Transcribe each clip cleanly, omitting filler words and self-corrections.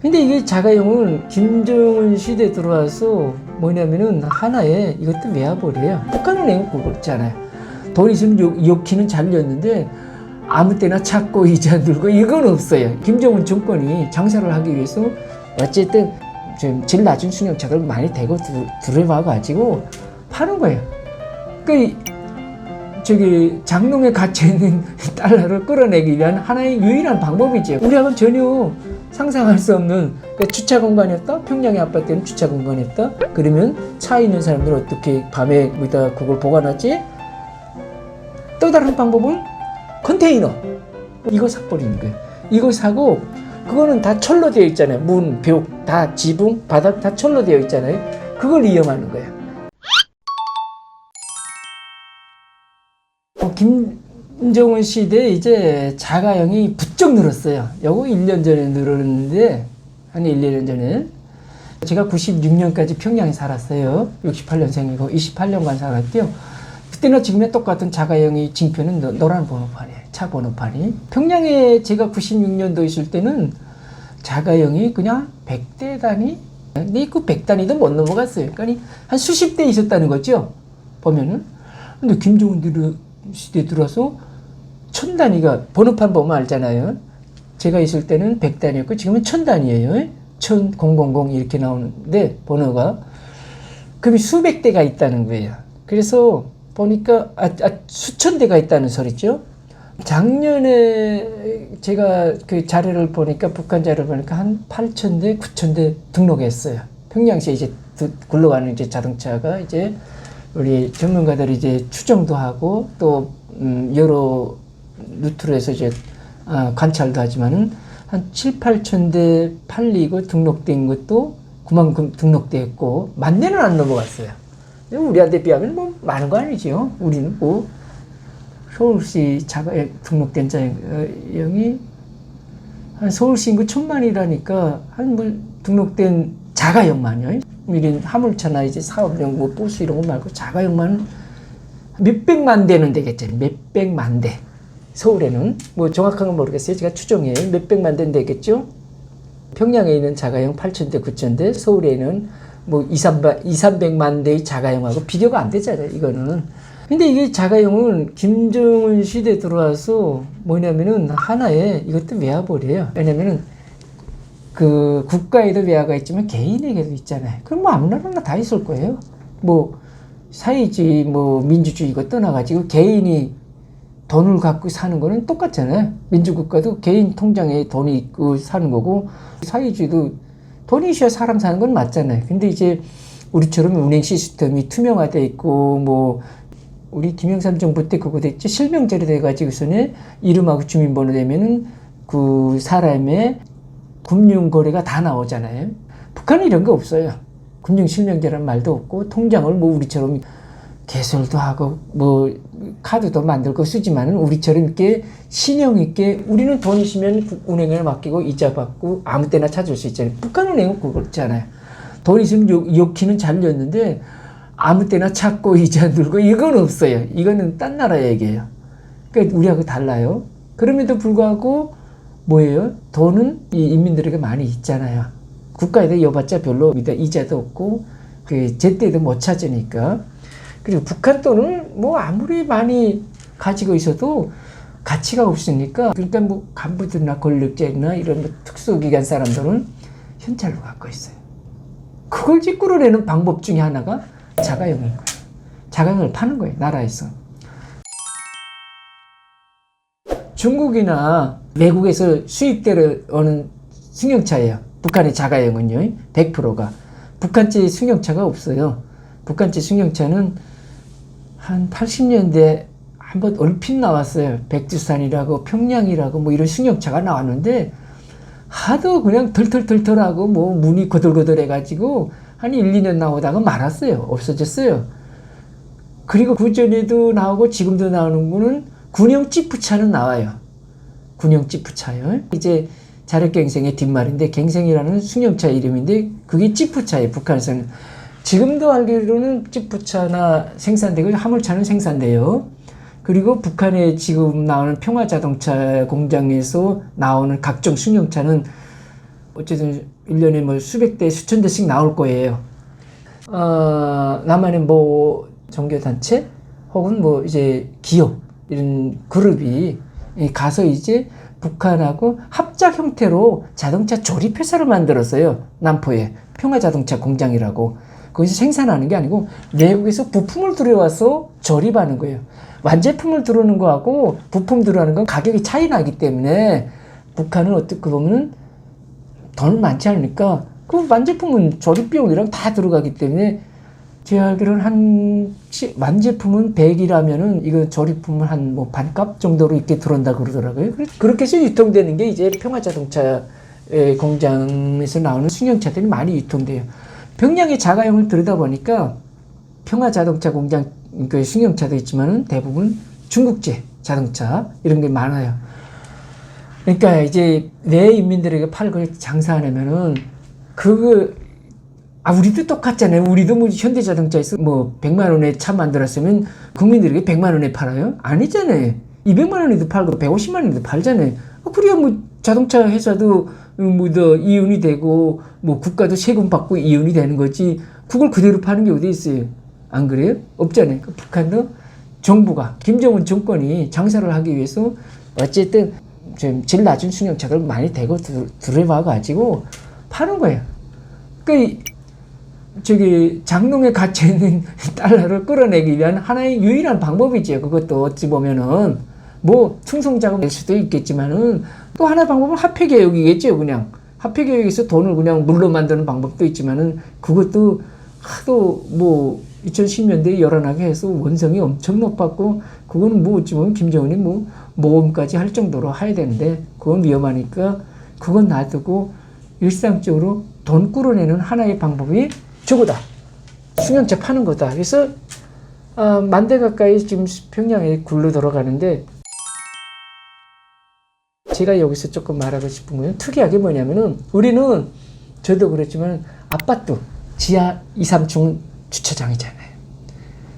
근데 이게 자가용은 김정은 시대에 들어와서 뭐냐면은 하나의 이것도 외화벌이에요. 북한은 애국 그렇잖아요. 돈 있으면 욕기는 잘렸는데 아무 때나 찾고 이자 들고 이건 없어요. 김정은 정권이 장사를 하기 위해서 어쨌든 좀 질 낮은 승용차를 많이 대고 들여와가지고 파는 거예요. 그러니까 저기 장롱에 갇혀있는 달러를 끌어내기 위한 하나의 유일한 방법이죠. 우리하고는 전혀 상상할 수 없는 주차 공간이었다. 평양의 아파트는 주차 공간이었다. 그러면 차 있는 사람들은 어떻게 밤에 여기다 그걸 보관하지? 또 다른 방법은 컨테이너. 이거 사버리는 거예요. 이거 사고 그거는 다 철로 되어 있잖아요. 문, 벽, 다 지붕, 바닥 다 철로 되어 있잖아요. 그걸 이용하는 거예요. 김정은 시대에 이제 자가용이 부쩍 늘었어요. 요거 1년 전에 늘었는데, 한 1, 2년 전에. 제가 96년까지 평양에 살았어요. 68년생이고 28년간 살았대요. 그때나 지금이나 똑같은 자가용이 징표는 노란 번호판이에요. 차 번호판이. 평양에 제가 96년도 있을 때는 자가용이 그냥 100대 단위? 근데 그 100단위도 못 넘어갔어요. 그러니까 한 수십 대 있었다는 거죠. 보면은. 근데 김정은 시대에 들어와서 1000단위가 번호판 보면 알잖아요. 제가 있을 때는 100단위였고 지금은 1000단위예요. 1000 이렇게 나오는데 번호가 그럼 수백 대가 있다는 거예요. 그래서 보니까 수천 대가 있다는 소리죠. 작년에 제가 그 자료를 보니까 북한 자료를 보니까 한 8,000대, 9,000대 등록했어요. 평양시에 이제 굴러가는 이제 자동차가 이제 우리 전문가들이 이제 추정도 하고 또 여러 루트로해서 이제 관찰도 하지만은 한 7, 8천 대 팔리고 등록된 것도 그만큼 등록되었고 10,000대는 안 넘어갔어요. 우리한테 비하면 뭐 많은 거 아니죠. 우리는 뭐 서울시 자가에 등록된 자가용이 한 서울시 인구 1,000만이라니까 한 뭐 등록된 자가용만요. 이런 화물차나 이제 사업용 뭐 버스 이런 거 말고 자가용만 몇백만 대는 되겠죠. 몇백만 대. 서울에는 뭐 정확한 건 모르겠어요. 제가 추정해요. 몇백만 대는 되겠죠. 평양에 있는 자가용 8,000대, 9,000대, 서울에는 뭐 200~300만 대의 자가용하고 비교가 안 되잖아요. 이거는. 근데 이게 자가용은 김정은 시대에 들어와서 뭐냐면은 하나의 이것도 외화벌이에요. 왜냐면은 그 국가에도 외화가 있지만 개인에게도 있잖아요. 그럼 뭐 아무 나라나 다 있을 거예요. 뭐 사회주의, 뭐 민주주의 이거 떠나가지고 개인이 돈을 갖고 사는 거는 똑같잖아요. 민주국가도 개인 통장에 돈이 있고 사는 거고 사회주의도 돈이 있어야 사람 사는 건 맞잖아요. 근데 이제 우리처럼 운행 시스템이 투명화돼 있고 뭐 우리 김영삼 정부 때 그거 됐죠. 실명제로 돼가지고서는 이름하고 주민번호 되면은 그 사람의 금융거래가 다 나오잖아요. 북한은 이런 거 없어요. 금융실명제라는 말도 없고 통장을 뭐 우리처럼 개설도 하고 뭐 카드도 만들고 쓰지만은 우리처럼 이렇게 신용 있게 우리는 돈 있으면 은행에 맡기고 이자 받고 아무 때나 찾을 수 있잖아요. 북한은 애국 그렇잖아요. 돈 있으면 욕기는 잘렸는데 아무 때나 찾고 이자 들고 이건 없어요. 이거는 딴 나라 얘기예요. 그러니까 우리하고 달라요. 그럼에도 불구하고 뭐예요? 돈은 이 인민들에게 많이 있잖아요. 국가에다 여봤자 별로 이자도 없고 그 제때도 못 찾으니까. 그리고 북한 돈을 뭐 아무리 많이 가지고 있어도 가치가 없으니까 그러니까 뭐 간부들이나 권력자나 이런 뭐 특수기관 사람들은 현찰로 갖고 있어요. 그걸 찌꾸려내는 방법 중에 하나가 자가용인 거예요. 자가용을 파는 거예요. 나라에서. 중국이나 외국에서 수입되어 오는 승용차예요. 북한의 자가용은요. 100%가. 북한제 승용차가 없어요. 북한제 승용차는 한 80년대 한번 얼핏 나왔어요. 백두산이라고 평양이라고 뭐 이런 승용차가 나왔는데 하도 그냥 덜덜덜덜하고 뭐 문이 거들거들해가지고 한 1, 2년 나오다가 말았어요. 없어졌어요. 그리고 그 전에도 나오고 지금도 나오는 거는 군용 지프차는 나와요. 군용 지프차요. 이제 자력갱생의 뒷말인데 갱생이라는 승용차 이름인데 그게 지프차예요. 북한에서는. 지금도 알기로는 지프차나 생산되고 화물차는 생산돼요. 그리고 북한에 지금 나오는 평화자동차 공장에서 나오는 각종 승용차는 어쨌든 1년에 뭐 수백 대, 수천 대씩 나올 거예요. 남한의 뭐 종교단체 혹은 뭐 이제 기업 이런 그룹이 가서 이제 북한하고 합작 형태로 자동차 조립회사를 만들었어요. 남포에 평화자동차 공장이라고. 거기서 생산하는 게 아니고 외국에서 부품을 들여와서 조립하는 거예요. 완제품을 들어오는 거하고 부품 들어오는 건 가격이 차이 나기 때문에 북한은 어떻게 보면 돈 많지 않으니까 그 완제품은 조립 비용이랑 다 들어가기 때문에 제가 알기로는 완제품은 100이라면은 이거 조립품은 한 뭐 반값 정도로 이렇게 들어온다 그러더라고요. 그렇게 해서 유통되는 게 이제 평화자동차 공장에서 나오는 승용차들이 많이 유통돼요. 평양의 자가용을 들여다보니까 평화자동차 공장 그 승용차도 있지만은 대부분 중국제 자동차 이런 게 많아요. 그러니까 이제 내 인민들에게 팔고 장사하려면은 우리도 똑같잖아요. 우리도 뭐 현대자동차에서 뭐 100만 원에 차 만들었으면 국민들에게 100만 원에 팔아요? 아니잖아요. 200만 원에도 팔고 150만 원에도 팔잖아요. 그래야 뭐 자동차 회사도 뭐 더 이윤이 되고 뭐 국가도 세금 받고 이윤이 되는 거지. 그걸 그대로 파는 게 어디 있어요? 안 그래요? 없잖아요. 북한도 정부가 김정은 정권이 장사를 하기 위해서 어쨌든 좀 질 낮은 승용차를 많이 대고 들여와 가지고 파는 거예요. 그러니까 장롱에 갇혀있는 달러를 끌어내기 위한 하나의 유일한 방법이죠. 그것도 어찌 보면은 뭐 충성자금일 수도 있겠지만은 또 하나 방법은 화폐개혁이겠죠. 그냥 화폐개혁에서 돈을 그냥 물로 만드는 방법도 있지만은 그것도 하도 뭐 2010년대에 열어나게 해서 원성이 엄청 높았고 그거는 뭐 어찌 보면 김정은이 뭐 모험까지 할 정도로 해야 되는데 그건 위험하니까 그건 놔두고 일상적으로 돈 끌어내는 하나의 방법이 저거다. 승용차 파는 거다. 그래서 10,000대 가까이 지금 평양에 굴러 들어가는데 제가 여기서 조금 말하고 싶은 건 특이하게 뭐냐면은 우리는 저도 그렇지만 아파트 지하 2, 3층 주차장이잖아요.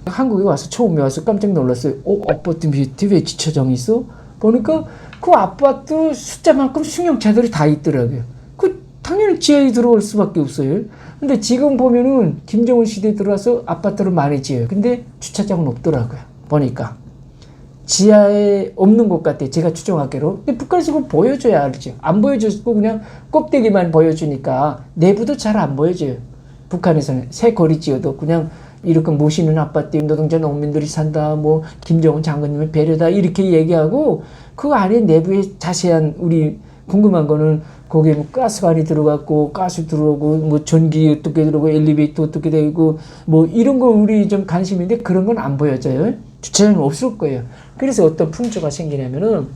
한국에 와서 처음에 와서 깜짝 놀랐어요. 아파트 밑에 왜 주차장이 있어? 보니까 그 아파트 숫자만큼 승용차들이 다 있더라고요. 당연히 지하에 들어올 수밖에 없어요. 근데 지금 보면은 김정은 시대에 들어와서 아파트를 많이 지어요. 근데 주차장은 없더라고요. 보니까. 지하에 없는 것 같아요. 제가 추정하기로. 근데 북한에서 그거 보여줘야 알죠. 안 보여줬고 그냥 껍데기만 보여주니까 내부도 잘 안 보여줘요. 북한에서는 새 거리 지어도 그냥 이렇게 모시는 아파트, 노동자 농민들이 산다, 뭐 김정은 장군님의 배려다 이렇게 얘기하고 그 안에 내부에 자세한 우리 궁금한 거는 거기에 뭐 가스관이 들어갔고 가스 들어오고 뭐 전기 어떻게 들어오고 엘리베이터 어떻게 되고 뭐 이런 거 우리 좀 관심인데 그런 건 안 보여져요. 주차장이 없을 거예요. 그래서 어떤 풍조가 생기냐면은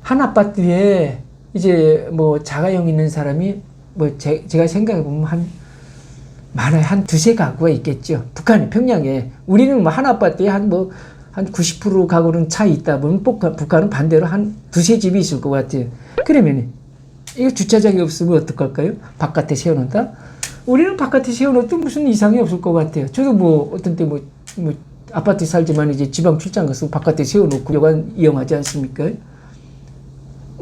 한 아파트에 이제 뭐 자가용 있는 사람이 뭐 제가 생각해 보면 많아요. 한 두세 가구가 있겠죠. 북한이 평양에. 우리는 뭐 한 아파트에 한 90% 가구는 차 있다 보면 북한은 반대로 한 두세 집이 있을 것 같아요. 그러면 이거 주차장이 없으면 어떡할까요? 바깥에 세워놓는다? 우리는 바깥에 세워놓도 무슨 이상이 없을 것 같아요. 저도 뭐 어떤 때 뭐 아파트에 살지만 이제 지방 출장 가서 바깥에 세워놓고 여간 이용하지 않습니까?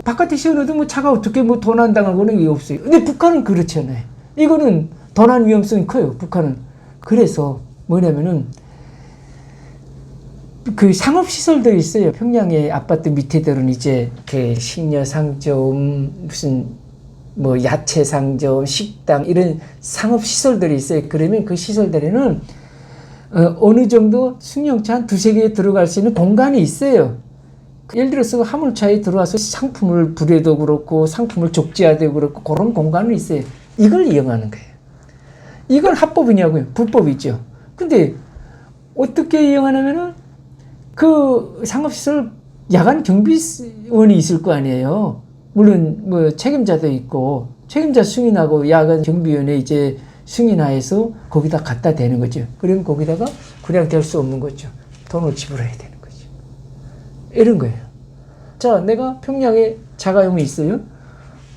바깥에 세워놓도 뭐 차가 어떻게 뭐 도난 당하고는 게 없어요. 근데 북한은 그렇지 않아요. 이거는 도난 위험성이 커요. 북한은. 그래서 뭐냐면은 그 상업시설들이 있어요. 평양의 아파트 밑에들은 이제 그 식료상점, 무슨 뭐 야채상점, 식당 이런 상업시설들이 있어요. 그러면 그 시설들에는 어느 정도 승용차 한 두세 개 들어갈 수 있는 공간이 있어요. 예를 들어서 화물차에 들어와서 상품을 부려도 그렇고 상품을 적재하도 그렇고 그런 공간이 있어요. 이걸 이용하는 거예요. 이건 합법이냐고요? 불법이죠. 근데 어떻게 이용하냐면은 그 상업시설 야간 경비원이 있을 거 아니에요. 물론 뭐 책임자도 있고 책임자 승인하고 야간 경비원에 이제 승인하에서 거기다 갖다 대는 거죠. 그러면 거기다가 그냥 될 수 없는 거죠. 돈을 지불해야 되는 거죠. 이런 거예요. 자, 내가 평양에 자가용이 있어요.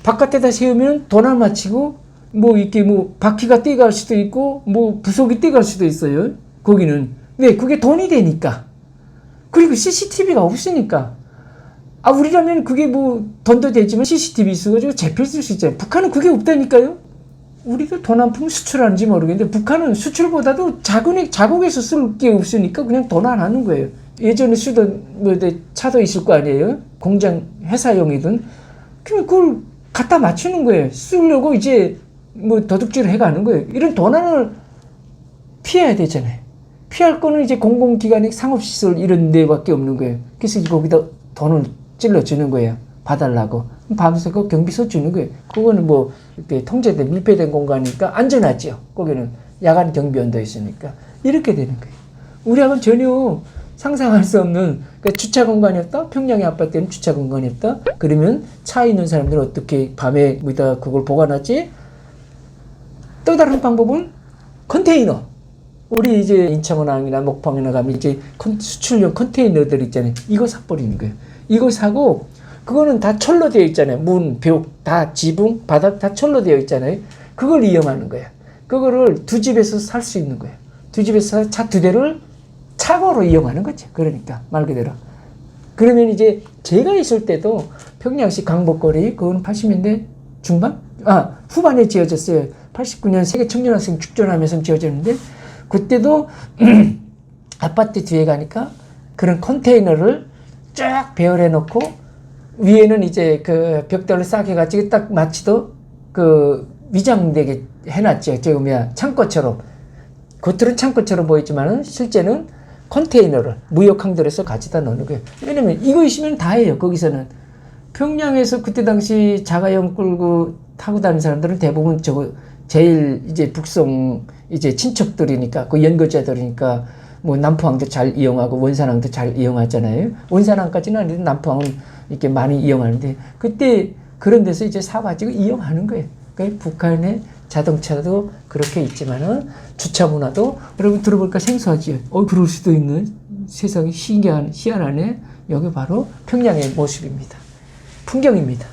바깥에다 세우면 도난 맞히고 뭐 이렇게 뭐 바퀴가 떼갈 수도 있고 뭐 부속이 떼갈 수도 있어요. 거기는 왜? 그게 돈이 되니까. 그리고 CCTV가 없으니까. 아, 우리라면 그게 뭐 돈도 되지만 CCTV 있어가지고 잡혔을 수 있잖아요. 북한은 그게 없다니까요. 우리도 돈 한 푼 수출하는지 모르겠는데 북한은 수출보다도 자국에서 쓸 게 없으니까 그냥 돈 안 하는 거예요. 예전에 쓰던 뭐 차도 있을 거 아니에요. 공장 회사용이든 그냥 그걸 갖다 맞추는 거예요. 쓰려고 이제 뭐 도둑질을 해가는 거예요. 이런 도난을 피해야 되잖아요. 피할 거는 이제 공공기관의 상업시설 이런 데밖에 없는 거예요. 그래서 거기다 돈을 찔러주는 거예요. 봐달라고. 밤새 그 경비서 주는 거예요. 그거는 뭐 이렇게 통제된 밀폐된 공간이니까 안전하죠. 거기는 야간 경비원도 있으니까 이렇게 되는 거예요. 우리하고는 전혀 상상할 수 없는 그러니까 주차 공간이 없다. 평양의 아파트에는 주차 공간이 없다. 그러면 차 있는 사람들은 어떻게 밤에 뭐다 그걸 보관하지? 또 다른 방법은 컨테이너. 우리 이제 인천공항이나 목포항이나 가면 이제 수출용 컨테이너들 있잖아요. 이거 사버리는 거예요. 이거 사고 그거는 다 철로 되어 있잖아요. 문, 벽, 다 지붕, 바닥 다 철로 되어 있잖아요. 그걸 이용하는 거예요. 그거를 두 집에서 살 수 있는 거예요. 두 집에서 차 두 대를 차고로 이용하는 거죠. 그러니까 말 그대로. 그러면 이제 제가 있을 때도 평양시 강북거리 그건 80년대 중반? 후반에 지어졌어요. 89년 세계 청년학생 축전하면서 지어졌는데 그때도 아파트 뒤에 가니까 그런 컨테이너를 쫙 배열해 놓고 위에는 이제 그 벽돌을 싹 해가지고 딱 마치도 그 위장되게 해놨죠. 저 창고처럼. 겉으로는 창고처럼 보이지만은 실제는 컨테이너를 무역항들에서 가져다 놓는 거예요. 왜냐면 이거 있으면 다 해요. 거기서는. 평양에서 그때 당시 자가용 끌고 타고 다니는 사람들은 대부분 저거 제일 이제 북송 이제 친척들이니까 그 연거자들이니까 뭐 남포항도 잘 이용하고 원산항도 잘 이용하잖아요. 원산항까지는 아니고 남포항은 이렇게 많이 이용하는데 그때 그런 데서 이제 사가지고 이용하는 거예요. 그러니까 북한의 자동차도 그렇게 있지만은 주차 문화도 여러분 들어볼까 생소하지요. 그럴 수도 있는 세상이 희한하네. 여기 바로 평양의 모습입니다. 풍경입니다.